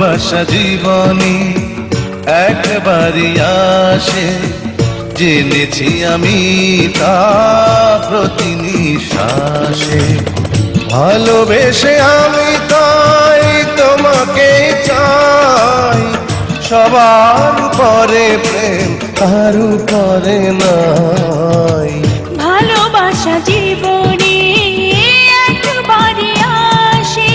ভালোবাসা জীবনে একবারই আসে, জেনেছি আমি তা প্রতি নিঃশ্বাসে। ভালোবেসে আমি তাই তোমাকে চাই, সবার পরে প্রেম কারু করে নাই। ভালোবাসা জীবনে একবারই আসে,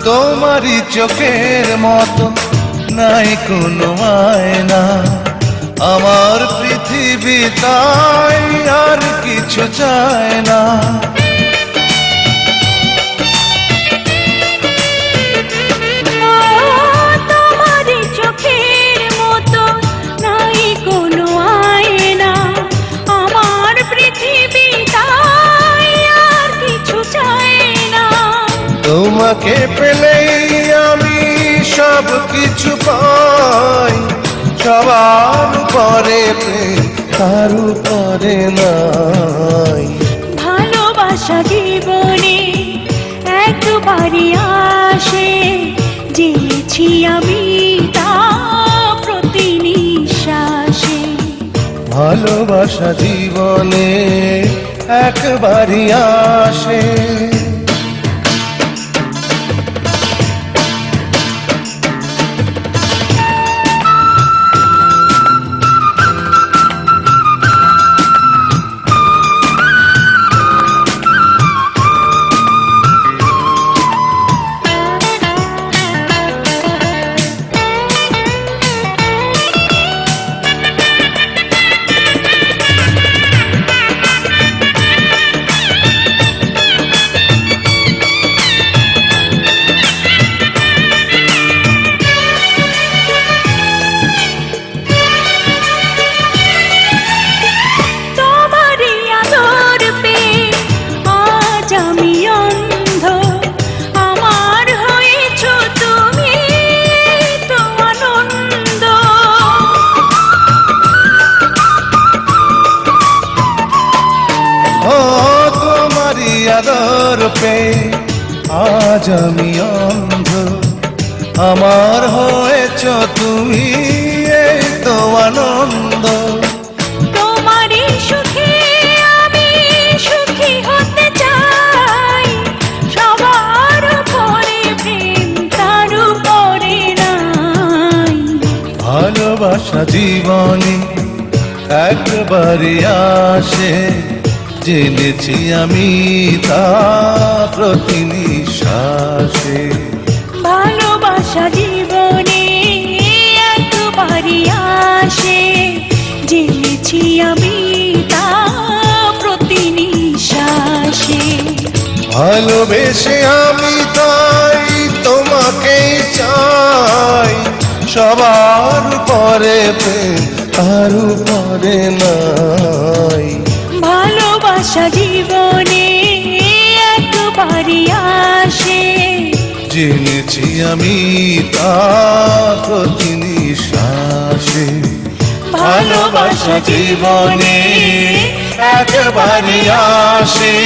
তোমারই চোখের মতো নাই কোনো আয়না, আমার পৃথিবী তাই আর কিছু চায় না। তোমারই চোখের মতো নাই কোনো আয়না, আমার পৃথিবী তাই আর কিছু চায় না। তোমাকে পেলেই আমি সব কিছু পাই, সবার পরে প্রেম কারু করে নাই। ভালোবাসা জীবনে একবারই আসে, জেনেছি আমি তা প্রতি নিঃশ্বাসে। ভালোবাসা জীবনে একবারই আসে। আদর পেয়ে আজ আমি অন্ধ, আমার হয়েছ তুমি, এই তো আনন্দ। তোমারই সুখে আমি সুখী হতে চাই, সবার পরে প্রেম কারু করে নাই। ভালোবাসা জীবনে একবারই আসে, জেনেছি আমি তা প্রতি নিঃশ্বাসে। ভালোবাসা জীবনে একবারই আসে, জেনেছি আমি তা প্রতি নিঃশ্বাসে। ভালোবেসে আমি তাই তোমাকে চাই, সবার পরে প্রেম কারু করে নাই। ভালোবাসা জীবনে একবারই আসে, জেনেছি আমি তা প্রতি নিঃশ্বাসে। ভালোবাসা জীবনে একবারই আসে।